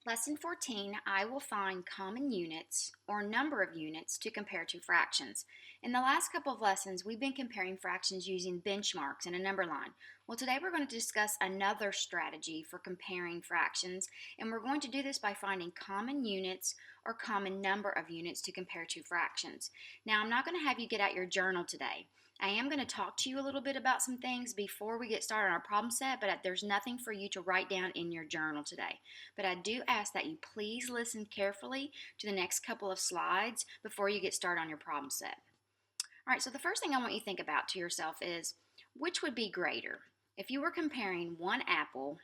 Lesson 14, I will find common units or number of units to compare to fractions. In the last couple of lessons, we've been comparing fractions using benchmarks and a number line. Well, today we're going to discuss another strategy for comparing fractions, and we're going to do this by finding common units or common number of units to compare to fractions. Now, I'm not going to have you get out your journal today. I am going to talk to you a little bit about some things before we get started on our problem set, but there's nothing for you to write down in your journal today. But I do ask that you please listen carefully to the next couple of slides before you get started on your problem set. All right, so the first thing I want you to think about to yourself is, which would be greater? If you were comparing one apple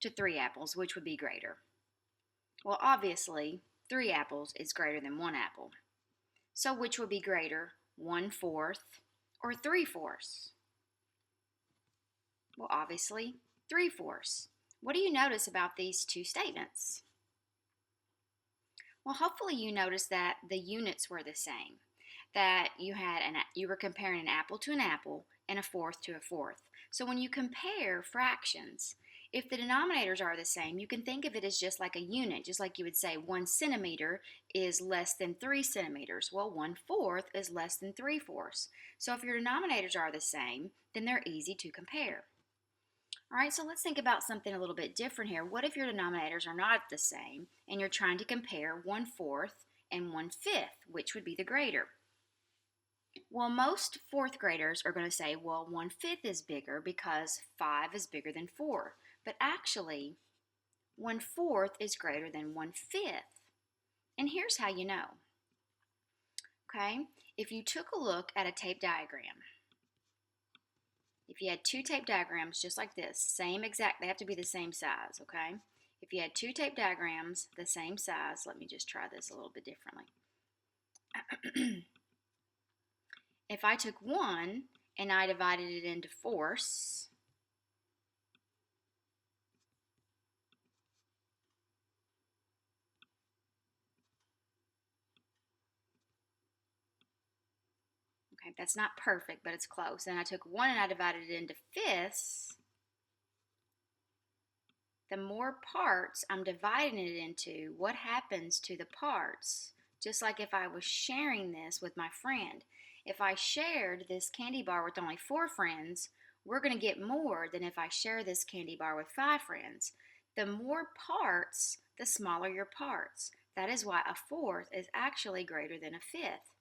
to 3 apples, which would be greater? Well, obviously, 3 apples is greater than 1 apple. So which would be greater, 1/4 or 3/4? Well, obviously, 3/4. What do you notice about these two statements? Well, hopefully you noticed that the units were the same. That you were comparing an apple to an apple and a fourth to a fourth. So when you compare fractions, if the denominators are the same, you can think of it as just like a unit, just like you would say 1 centimeter is less than 3 centimeters. Well, 1/4 is less than 3/4. So if your denominators are the same, then they're easy to compare. All right, so let's think about something a little bit different here. What if your denominators are not the same and you're trying to compare 1/4 and 1/5? Which would be the greater? Well, most fourth graders are going to say, well, 1/5 is bigger because 5 is bigger than 4. But actually, 1/4 is greater than 1/5. And here's how you know. Okay, if you took a look at a tape diagram, if you had two tape diagrams just like this, same exact, they have to be the same size, okay? If you had two tape diagrams the same size, let me just try this a little bit differently. If I took one and I divided it into fourths, okay, that's not perfect, but it's close. And I took one and I divided it into fifths. The more parts I'm dividing it into, what happens to the parts? Just like if I was sharing this with my friend. If I shared this candy bar with only 4 friends, we're going to get more than if I share this candy bar with 5 friends. The more parts, the smaller your parts. That is why a fourth is actually greater than a fifth.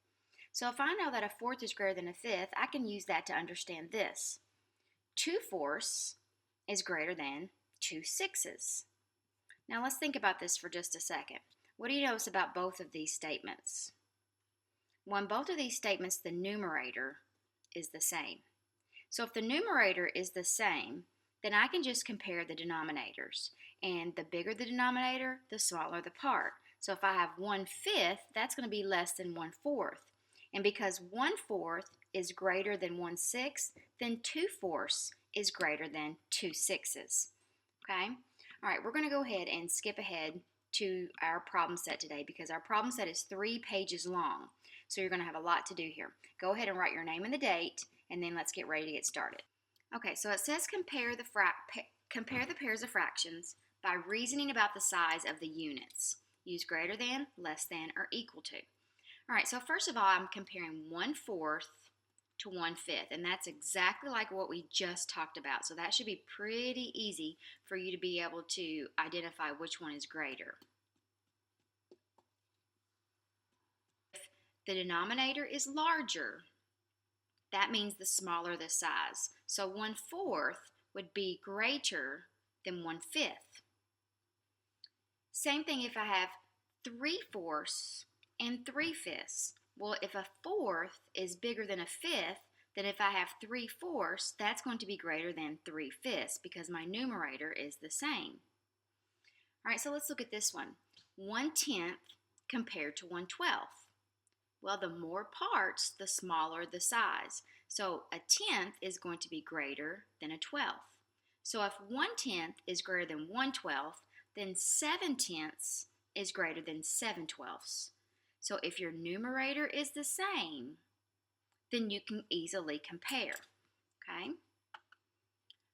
So if I know that a fourth is greater than a fifth, I can use that to understand this. 2/4 is greater than 2/6. Now let's think about this for just a second. What do you notice about both of these statements? Well, in both of these statements, the numerator is the same. So if the numerator is the same, then I can just compare the denominators. And the bigger the denominator, the smaller the part. So if I have 1/5, that's going to be less than 1/4. And because 1/4 is greater than 1/6, then 2/4 is greater than 2/6. Okay? All right, we're going to go ahead and skip ahead to our problem set today because our problem set is 3 pages long. So you're going to have a lot to do here. Go ahead and write your name and the date, and then let's get ready to get started. Okay, so it says compare the pairs of fractions by reasoning about the size of the units. Use greater than, less than, or equal to. All right, so first of all, I'm comparing 1/4 to 1/5, and that's exactly like what we just talked about. So that should be pretty easy for you to be able to identify which one is greater. If the denominator is larger, that means the smaller the size. So 1/4 would be greater than 1/5. Same thing if I have 3/4 and 3/5. Well, if a fourth is bigger than a fifth, then if I have 3/4, that's going to be greater than 3/5 because my numerator is the same. All right, so let's look at this one. 1/10 compared to 1/12. Well, the more parts, the smaller the size. So a tenth is going to be greater than a 12th. So if 1/10 is greater than 1/12, then 7/10 is greater than 7/12. So if your numerator is the same, then you can easily compare, okay?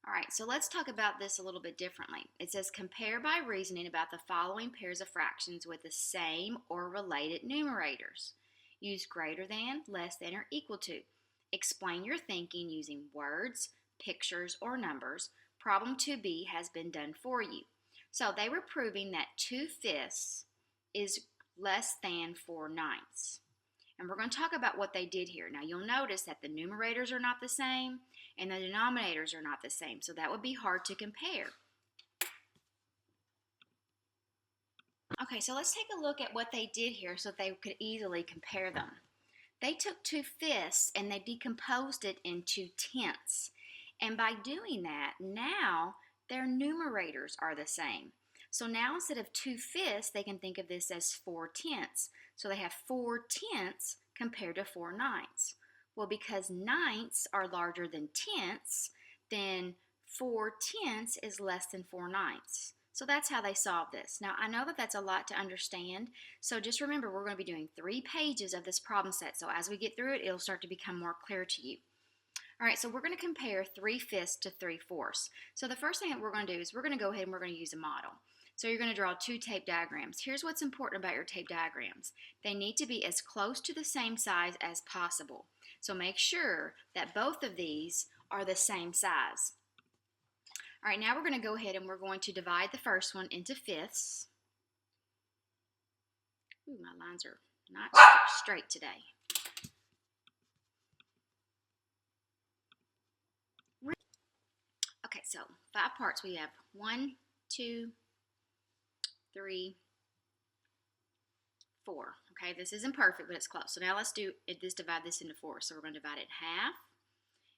All right, so let's talk about this a little bit differently. It says compare by reasoning about the following pairs of fractions with the same or related numerators. Use greater than, less than, or equal to. Explain your thinking using words, pictures, or numbers. Problem 2b has been done for you. So they were proving that 2/5 is less than 4/9. And we're going to talk about what they did here. Now you'll notice that the numerators are not the same and the denominators are not the same, so that would be hard to compare. Okay, so let's take a look at what they did here so that they could easily compare them. They took 2/5 and they decomposed it into tenths. And by doing that, now their numerators are the same. So now instead of 2/5, they can think of this as 4/10. So they have 4/10 compared to 4/9. Well, because ninths are larger than tenths, then 4/10 is less than 4/9. So that's how they solve this. Now, I know that that's a lot to understand, so just remember we're going to be doing 3 pages of this problem set. So as we get through it, it'll start to become more clear to you. All right, so we're going to compare 3/5 to 3/4. So the first thing that we're going to do is we're going to go ahead and we're going to use a model. So you're going to draw 2 tape diagrams. Here's what's important about your tape diagrams. They need to be as close to the same size as possible. So make sure that both of these are the same size. All right, now we're going to go ahead and we're going to divide the first one into fifths. Ooh, my lines are not straight today. Okay, so 5 parts. We have 1, 2, 3, 4. Okay, this isn't perfect, but it's close. So now let's divide this into 4. So we're going to divide it in half,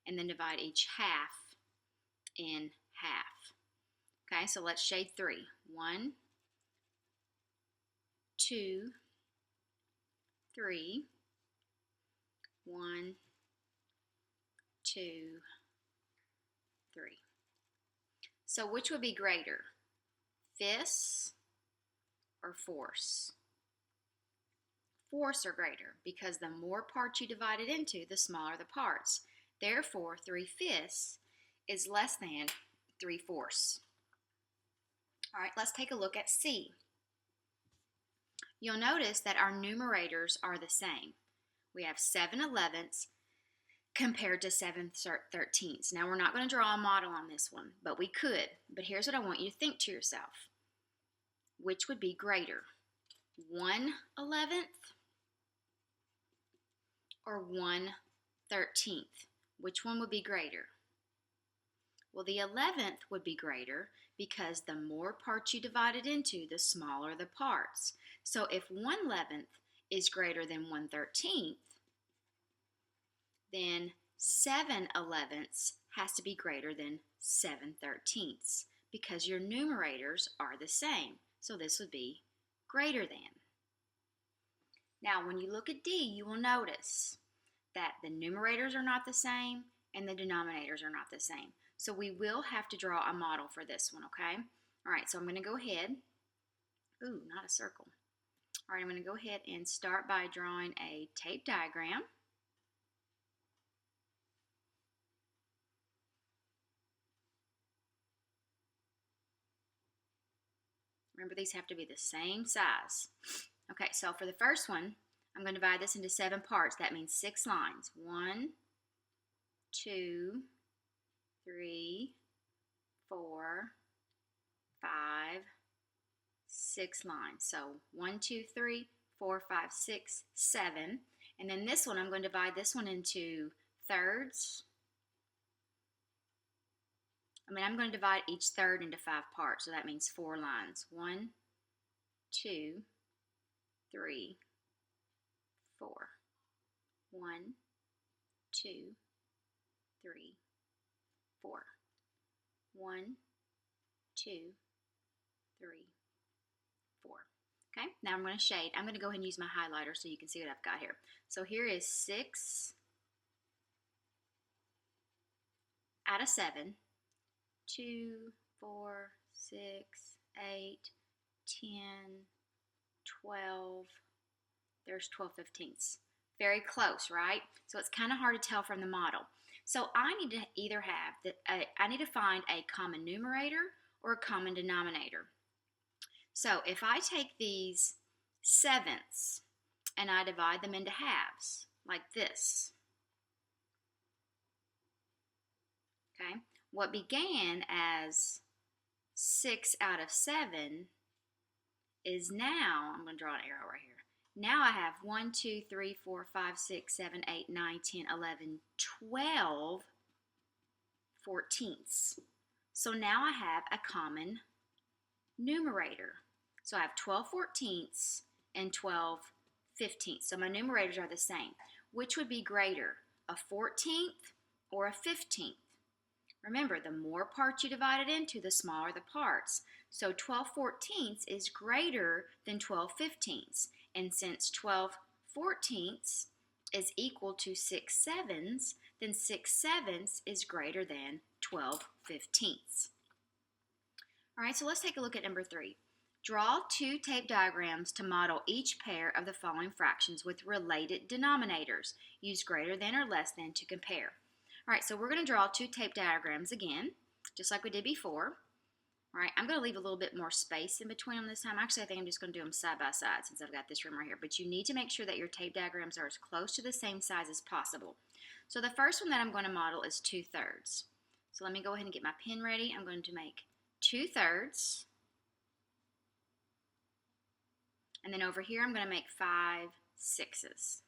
and then divide each half in half. Okay, so let's shade 3. 1, 2, 3. 1, 2, 3. So which would be greater, fifths or fourths? Fourths are greater because the more parts you divide it into, the smaller the parts. Therefore, 3/5 is less than 3/4. All right, let's take a look at C. You'll notice that our numerators are the same. We have 7/11 compared to 7/13. Now, we're not going to draw a model on this one, but we could. But here's what I want you to think to yourself. Which would be greater, 1/11 or 1/13? Which one would be greater? Well, the 11th would be greater because the more parts you divide it into, the smaller the parts. So if 1/11 is greater than 1/13, then 7/11 has to be greater than 7/13 because your numerators are the same. So this would be greater than. Now, when you look at D, you will notice that the numerators are not the same and the denominators are not the same. So we will have to draw a model for this one, okay? All right, so I'm going to go ahead. Ooh, not a circle. All right, I'm going to go ahead and start by drawing a tape diagram. Remember, these have to be the same size. Okay, so for the first one, I'm going to divide this into 7 parts. That means 6 lines. 1, 2, 3, 4, 5, 6 lines. So 1, 2, 3, 4, 5, 6, 7. And then this one, I'm going to divide this one into thirds. I'm going to divide each third into 5 parts. So that means 4 lines. 1, 2, 3, 4. 1, 2, 3, 4. 1, 2, 3, 4. Okay, now I'm going to shade. I'm going to go ahead and use my highlighter so you can see what I've got here. So here is 6 out of 7. 2, 4, 6, 8, 10, 12. There's 12/15. Very close, right? So it's kind of hard to tell from the model. So I need to either have, I need to find a common numerator or a common denominator. So if I take these sevenths and I divide them into halves, like this, okay, what began as 6 out of 7 is now, I'm going to draw an arrow right here. Now I have 1, 2, 3, 4, 5, 6, 7, 8, 9, 10, 11, 12 fourteenths. So now I have a common numerator. So I have 12 fourteenths and 12 fifteenths. So my numerators are the same. Which would be greater, a 14th or a 15th? Remember, the more parts you divide it into, the smaller the parts. So 12 fourteenths is greater than 12 fifteenths. And since 12 fourteenths is equal to 6 sevenths, then 6 sevenths is greater than 12 fifteenths. All right, so let's take a look at number 3. Draw 2 tape diagrams to model each pair of the following fractions with related denominators. Use greater than or less than to compare. All right, so we're going to draw 2 tape diagrams again, just like we did before. All right, I'm going to leave a little bit more space in between them this time. Actually, I think I'm just going to do them side by side since I've got this room right here. But you need to make sure that your tape diagrams are as close to the same size as possible. So the first one that I'm going to model is 2/3. So let me go ahead and get my pen ready. I'm going to make 2/3. And then over here, I'm going to make 5 sixes.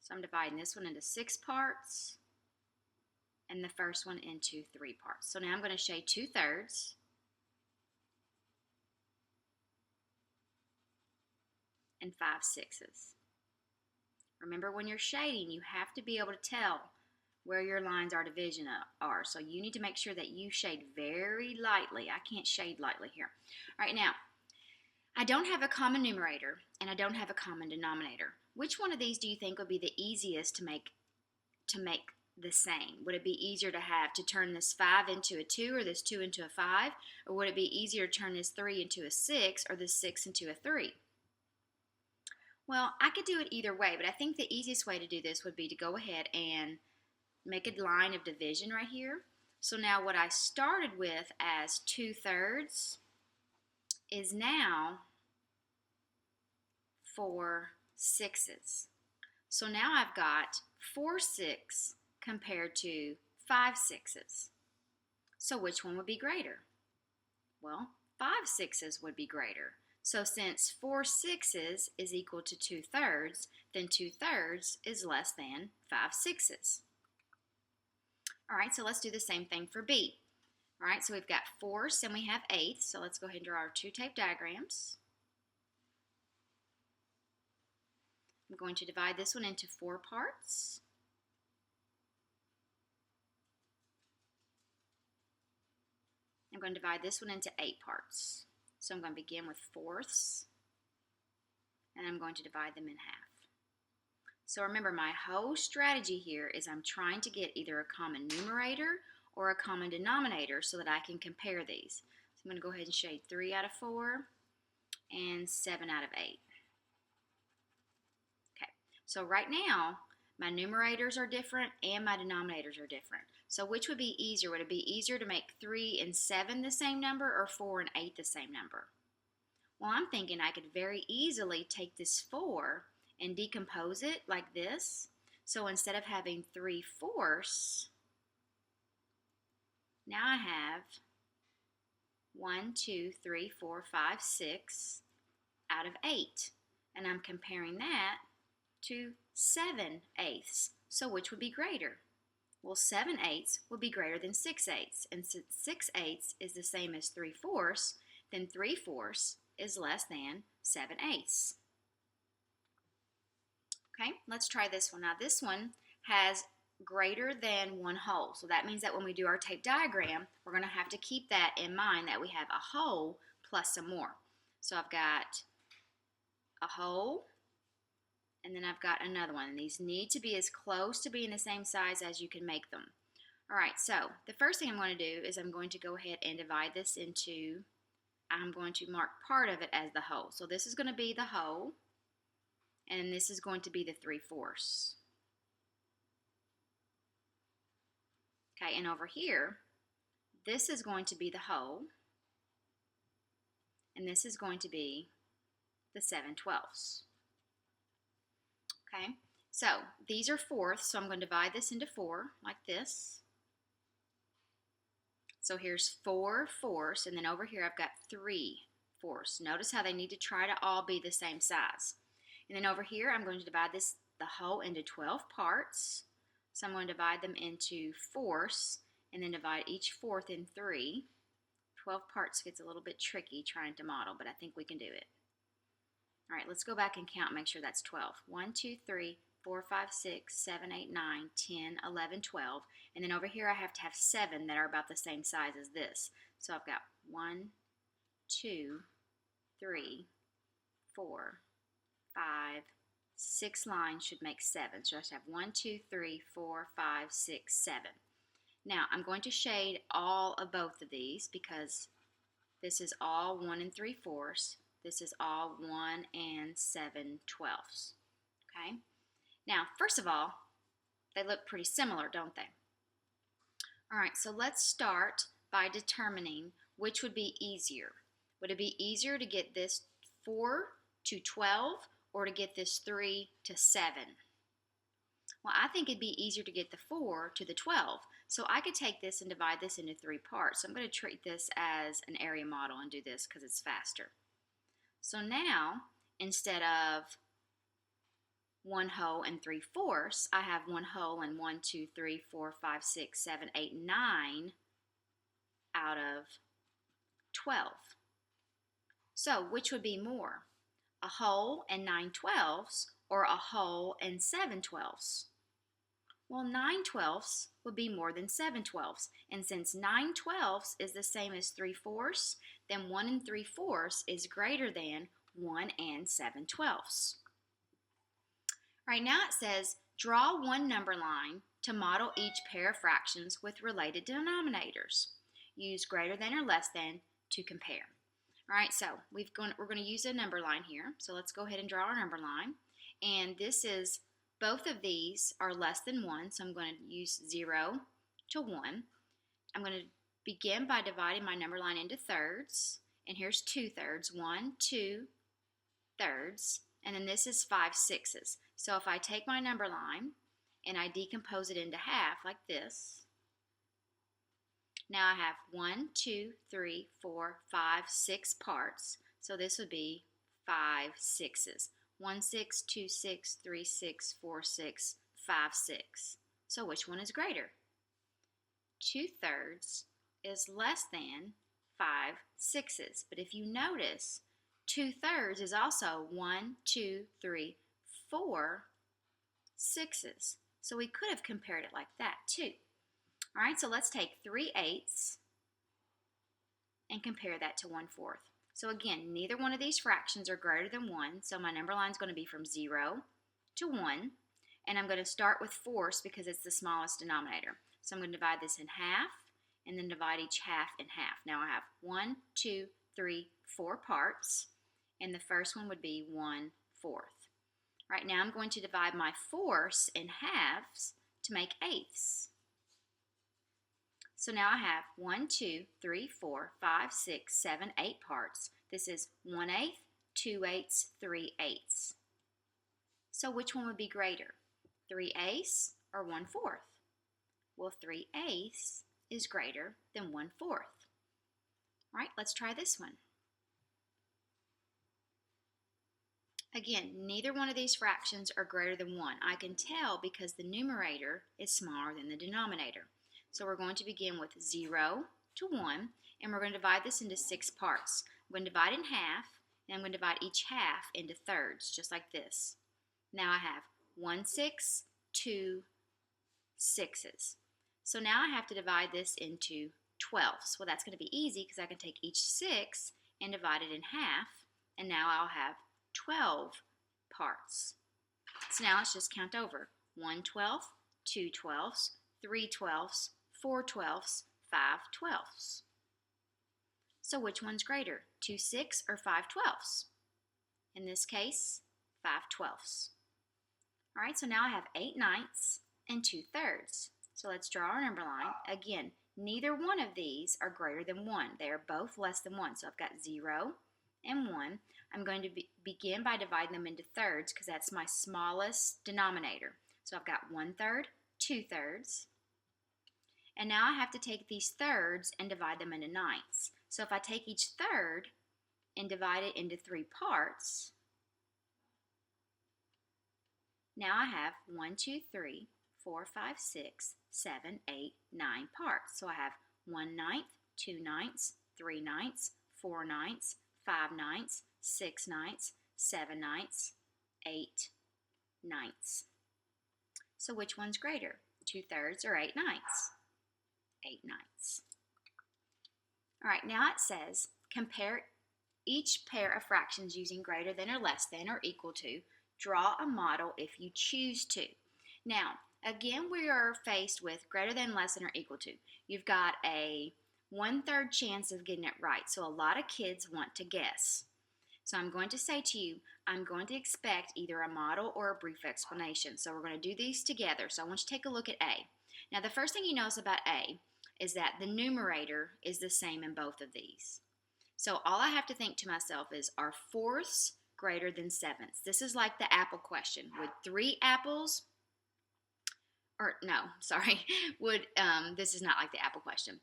So I'm dividing this one into 6 parts and the first one into 3 parts. So now I'm going to shade 2/3 and 5 sixes. Remember, when you're shading, you have to be able to tell where your lines are division are. So you need to make sure that you shade very lightly. I can't shade lightly here. All right, now, I don't have a common numerator and I don't have a common denominator. Which one of these do you think would be the easiest to make the same? Would it be easier to turn this 5 into a 2 or this 2 into a 5? Or would it be easier to turn this 3 into a 6 or this 6 into a 3? Well, I could do it either way, but I think the easiest way to do this would be to go ahead and make a line of division right here. So now what I started with as 2/3 is now 4 sixes. So now I've got 4 6 compared to 5 sixes. So which one would be greater? Well, 5 sixes would be greater. So since 4 sixes is equal to 2/3, then 2/3 is less than 5 sixes. All right, so let's do the same thing for B. All right, so we've got 4ths and we have 8ths. So let's go ahead and draw our 2 tape diagrams. I'm going to divide this one into 4 parts. I'm going to divide this one into 8 parts. So I'm going to begin with 4ths, and I'm going to divide them in half. So remember, my whole strategy here is I'm trying to get either a common numerator or a common denominator so that I can compare these. So I'm going to go ahead and shade 3 out of 4 and 7 out of 8. Okay, so right now, my numerators are different and my denominators are different. So which would be easier? Would it be easier to make 3 and 7 the same number or 4 and 8 the same number? Well, I'm thinking I could very easily take this 4 and decompose it like this. So instead of having 3/4, now I have 1, 2, 3, 4, 5, 6 out of 8. And I'm comparing that to 7/8. So which would be greater? Well, 7/8 would be greater than 6/8. And since 6/8 is the same as 3/4, then 3/4 is less than 7/8. Okay, let's try this one. Now this one has greater than 1 whole. So that means that when we do our tape diagram, we're going to have to keep that in mind, that we have a whole plus some more. So I've got a whole, and then I've got another one. And these need to be as close to being the same size as you can make them. All right, so the first thing I'm going to do is I'm going to go ahead and divide this into, I'm going to mark part of it as the whole. So this is going to be the whole, and this is going to be the 3/4. Okay, and over here, this is going to be the whole, and this is going to be the 7/12. Okay, so these are fourths, so I'm going to divide this into 4 like this. So here's 4/4, and then over here I've got 3/4. Notice how they need to try to all be the same size. And then over here I'm going to divide the whole into 12 parts. So I'm going to divide them into fourths and then divide each fourth in 3. 12 parts gets a little bit tricky trying to model, but I think we can do it. All right, let's go back and count, make sure that's 12. 1, 2, 3, 4, 5, 6, 7, 8, 9, 10, 11, 12. And then over here I have to have 7 that are about the same size as this. So I've got 1, 2, 3, 4, 5, 6 lines should make 7. So I should have 1, 2, 3, 4, 5, 6, 7. Now I'm going to shade all of both of these because this is all 1 3/4. This is all 1 7/12. Okay? Now, first of all, they look pretty similar, don't they? All right, so let's start by determining which would be easier. Would it be easier to get this 4 to 12 or to get this 3 to 7? Well, I think it'd be easier to get the 4 to the 12. So I could take this and divide this into 3 parts. So I'm going to treat this as an area model and do this because it's faster. So now, instead of 1 whole and 3/4, I have 1 whole and 1, 2, 3, 4, 5, 6, 7, 8, 9 out of 12. So which would be more? A whole and 9/12 or a whole and 7/12? Well, 9/12 would be more than 7/12. And since 9/12 is the same as 3/4, then 1 3/4 is greater than 1 7/12. Right now it says, draw one number line to model each pair of fractions with related denominators. Use greater than or less than to compare. All right, so we're going to use a number line here. So let's go ahead and draw our number line. And this is, both of these are less than 1, so I'm going to use 0 to 1. I'm going to begin by dividing my number line into thirds. And here's 2/3, 1, 2 thirds. And then this is 5/6. So if I take my number line and I decompose it into half like this, now I have 1, 2, 3, 4, 5, 6 parts. So this would be 5/6. 1, 6, 2, 6, 3, 6, 4, 6, 5, 6. So which one is greater? 2/3 is less than 5/6. But if you notice, 2/3 is also 1, 2, 3, 4 6s. So we could have compared it like that too. All right, so let's take 3/8 and compare that to 1/4. So again, neither one of these fractions are greater than 1, so my number line is going to be from 0 to 1. And I'm going to start with fourths because it's the smallest denominator. So I'm going to divide this in half and then divide each half in half. Now I have 1, 2, 3, 4 parts, and the first one would be 1/4. Right now I'm going to divide my fourths in halves to make eighths. So now I have 1, 2, 3, 4, 5, 6, 7, 8 parts. This is 1/8, 2/8, 3/8. So which one would be greater? 3/8 or 1/4? Well, 3/8 is greater than 1/4. All right, let's try this one. Again, neither one of these fractions are greater than 1. I can tell because the numerator is smaller than the denominator. So we're going to begin with 0 to 1, and we're going to divide this into 6 parts. I'm going to divide in half, and I'm going to divide each half into thirds, just like this. Now I have 1 6, 2 6s. So now I have to divide this into 12s. Well, that's going to be easy because I can take each 6 and divide it in half, and now I'll have 12 parts. So now let's just count over. 1/12, 2/12, 3/12, 4/12, 5/12. So which one's greater, 2/6 or 5/12? In this case, 5/12. All right, so now I have 8/9 and 2/3. So let's draw our number line. Again, neither one of these are greater than 1. They are both less than 1. So I've got 0 and 1. I'm going to begin by dividing them into thirds because that's my smallest denominator. So I've got 1/3, 2/3. And now I have to take these thirds and divide them into ninths. So if I take each third and divide it into 3 parts, now I have 1, 2, 3, 4, 5, 6, 7, 8, 9 parts. So I have 1/9, 2/9, 3/9, 4/9, 5/9, 6/9, 7/9, 8/9. So which one's greater, 2/3 or 8/9? 8/9. All right, now it says compare each pair of fractions using greater than or less than or equal to. Draw a model if you choose to. Now, again, we are faced with greater than, less than, or equal to. You've got a 1/3 chance of getting it right, so a lot of kids want to guess. So I'm going to say to you, I'm going to expect either a model or a brief explanation. So we're going to do these together. So I want you to take a look at A. Now, the first thing you notice about A is that the numerator is the same in both of these. So all I have to think to myself is, are fourths greater than sevenths? This is like the apple question. Would 3 apples, or no, sorry, this is not like the apple question.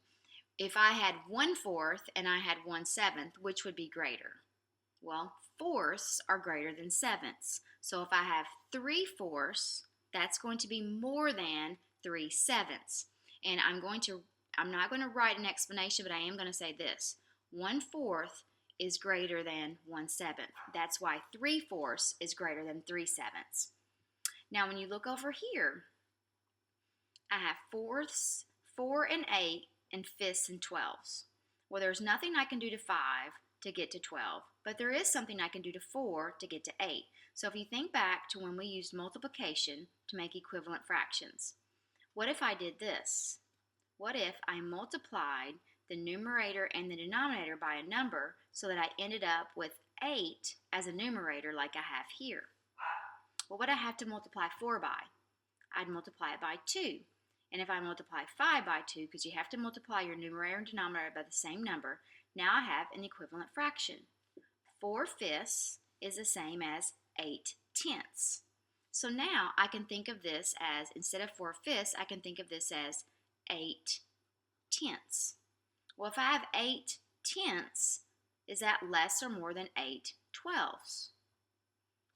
If I had 1/4 and I had 1/7, which would be greater? Well, fourths are greater than sevenths. So if I have 3/4, that's going to be more than 3/7. And I'm not going to write an explanation, but I am going to say this. 1/4 is greater than 1/7. That's why 3/4 is greater than 3/7. Now, when you look over here, I have fourths, 4 and 8, and fifths and 12s. Well, there's nothing I can do to 5 to get to 12, but there is something I can do to 4 to get to 8. So if you think back to when we used multiplication to make equivalent fractions, what if I did this? What if I multiplied the numerator and the denominator by a number so that I ended up with 8 as a numerator like I have here? Well, what would I have to multiply 4 by? I'd multiply it by 2. And if I multiply 5 by 2, because you have to multiply your numerator and denominator by the same number, now I have an equivalent fraction. 4/5 is the same as 8/10. So now I can think of this as, instead of 4/5, I can think of this as 8/10. Well, if I have 8/10, is that less or more than 8/12?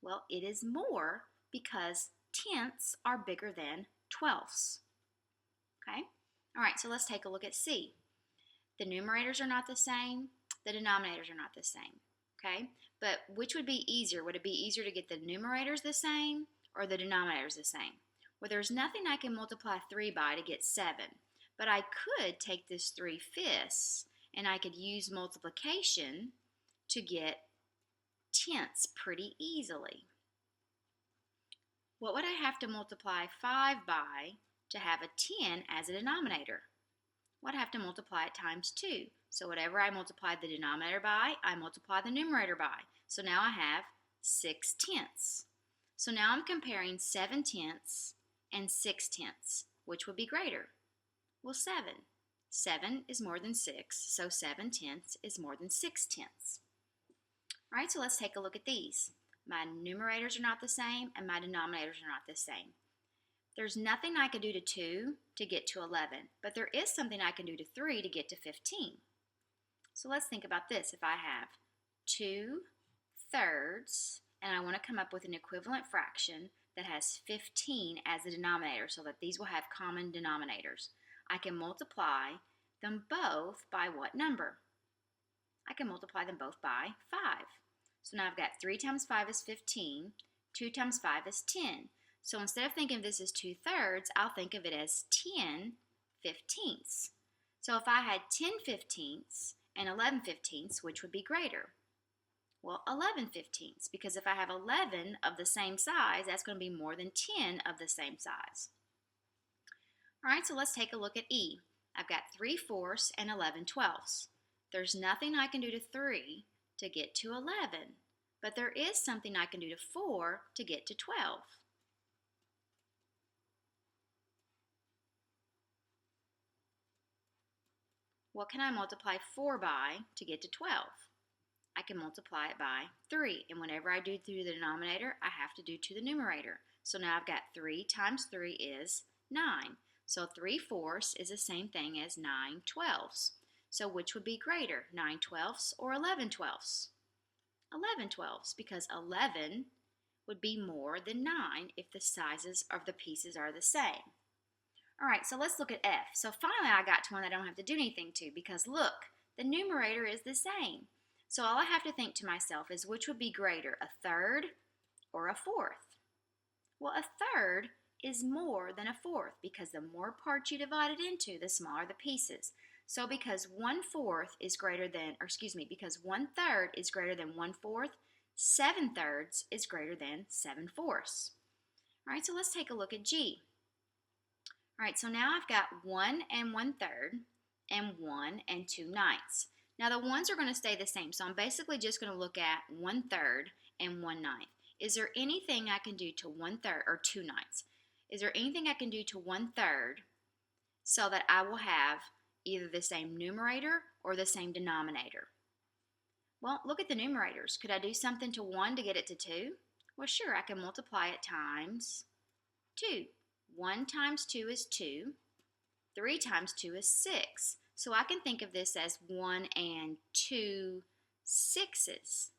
Well, it is more because tenths are bigger than twelfths. Okay? All right, so let's take a look at C. The numerators are not the same. The denominators are not the same. Okay? But which would be easier? Would it be easier to get the numerators the same or the denominators the same? Well, there's nothing I can multiply 3 by to get 7. But I could take this 3/5 and I could use multiplication to get tenths pretty easily. What would I have to multiply 5 by to have a 10 as a denominator? Well, I'd have to multiply it times 2. So whatever I multiply the denominator by, I multiply the numerator by. So now I have 6/10. So now I'm comparing 7/10 and 6/10. Which would be greater? Well, 7. 7 is more than 6, so 7/10 is more than 6/10. All right, so let's take a look at these. My numerators are not the same, and my denominators are not the same. There's nothing I can do to 2 to get to 11, but there is something I can do to 3 to get to 15. So let's think about this. If I have 2/3, and I want to come up with an equivalent fraction that has 15 as the denominator so that these will have common denominators, I can multiply them both by what number? I can multiply them both by 5. So now I've got 3 times 5 is 15, 2 times 5 is 10. So instead of thinking of this as 2/3, I'll think of it as 10/15. So if I had 10/15 and 11/15, which would be greater? Well, 11/15, because if I have 11 of the same size, that's going to be more than 10 of the same size. All right, so let's take a look at E. I've got 3/4 and 11/12. There's nothing I can do to 3 to get to 11, but there is something I can do to 4 to get to 12. What can I multiply 4 by to get to 12? I can multiply it by 3. And whenever I do through the denominator, I have to do to the numerator. So now I've got 3 times 3 is 9. So 3/4 is the same thing as 9/12. So which would be greater, 9/12 or 11/12? 11/12, because 11 would be more than 9 if the sizes of the pieces are the same. All right, so let's look at F. So finally I got to one that I don't have to do anything to, because look, the numerator is the same. So all I have to think to myself is which would be greater, a third or a fourth? Well, a third is more than a fourth, because the more parts you divide it into, the smaller the pieces. So because 1/4 is greater than, because 1/3 is greater than 1/4, 7/3 is greater than 7/4. All right, so let's take a look at G. All right, so now I've got 1 and 1/3 and 1 and 2/9. Now the ones are going to stay the same, so I'm basically just going to look at 1/3 and 1/9. Is there anything I can do to 1/3 or 2/9? Is there anything I can do to 1/3 so that I will have either the same numerator or the same denominator? Well, look at the numerators. Could I do something to 1 to get it to 2? Well, sure, I can multiply it times 2. 1 times 2 is 2. 3 times 2 is 6. So I can think of this as 1 and 2 sixes.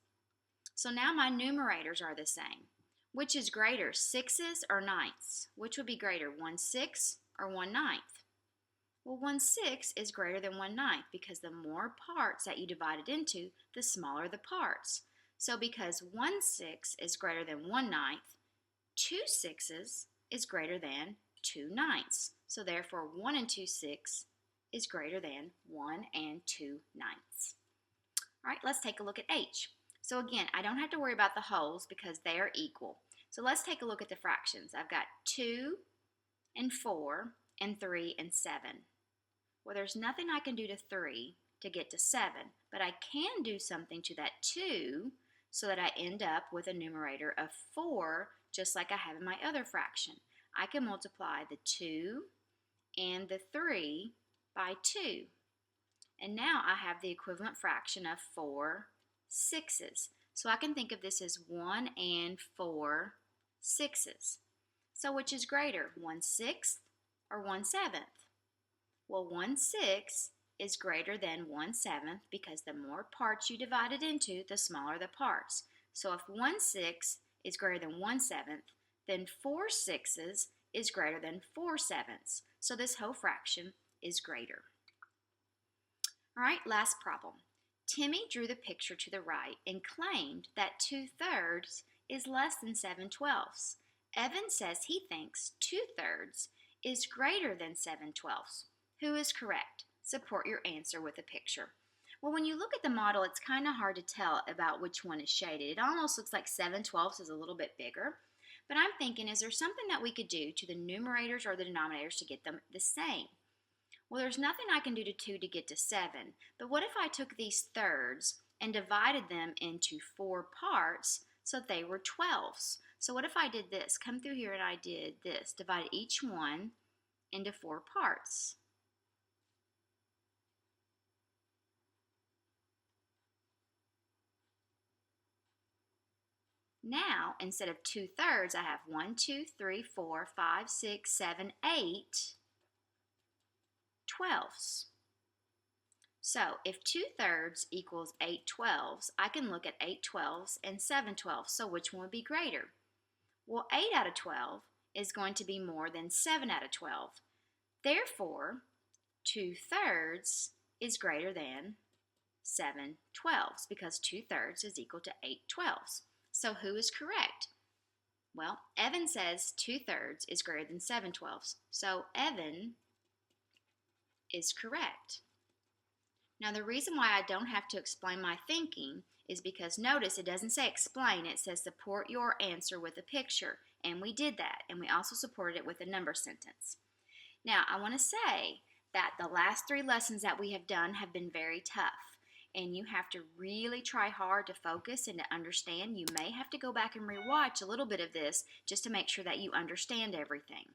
So now my numerators are the same. Which is greater, sixes or ninths? Which would be greater, 1/6 or 1/9? Well, 1/6 is greater than 1/9 because the more parts that you divide it into, the smaller the parts. So because 1/6 is greater than 1/9, 2 sixes is greater than 2/9. So therefore 1 and 2/6 is greater than 1 and 2/9. All right, let's take a look at H. So again, I don't have to worry about the wholes because they are equal. So let's take a look at the fractions. I've got 2 and 4 and 3 and 7. Well, there's nothing I can do to 3 to get to 7, but I can do something to that 2 so that I end up with a numerator of 4, just like I have in my other fraction. I can multiply the 2 and the 3 by 2. And now I have the equivalent fraction of 4 sixes. So I can think of this as 1 and 4 sixes. So which is greater, 1/6 or 1/7? Well, 1/6 is greater than 1/7 because the more parts you divide it into, the smaller the parts. So if 1/6 is greater than 1/7, then 4 sixes is greater than 4 sevenths. So this whole fraction is greater. All right, last problem. Timmy drew the picture to the right and claimed that 2/3 is less than 7/12. Evan says he thinks 2/3 is greater than 7/12. Who is correct? Support your answer with a picture. Well, when you look at the model, it's kind of hard to tell about which one is shaded. It almost looks like 7/12 is a little bit bigger. But I'm thinking, is there something that we could do to the numerators or the denominators to get them the same? Well, there's nothing I can do to 2 to get to 7. But what if I took these thirds and divided them into 4 parts so that they were 12s? So what if I did this? Come through here and I did this. Divide each one into 4 parts. Now, instead of 2/3, I have 1, 2, 3, 4, 5, 6, 7, 8 12s. So if 2/3 equals 8 12s, I can look at 8 12s and 7 12s. So which one would be greater? Well, 8 out of 12 is going to be more than 7 out of 12. Therefore, 2/3 is greater than 7 12s because 2/3 is equal to 8 12s. So who is correct? Well, Evan says 2/3 is greater than 7 12s. So Evan is correct. Now the reason why I don't have to explain my thinking is because notice it doesn't say explain, it says support your answer with a picture. And we did that, and we also supported it with a number sentence. Now I want to say that the last 3 lessons that we have done have been very tough. And you have to really try hard to focus and to understand. You may have to go back and rewatch a little bit of this just to make sure that you understand everything.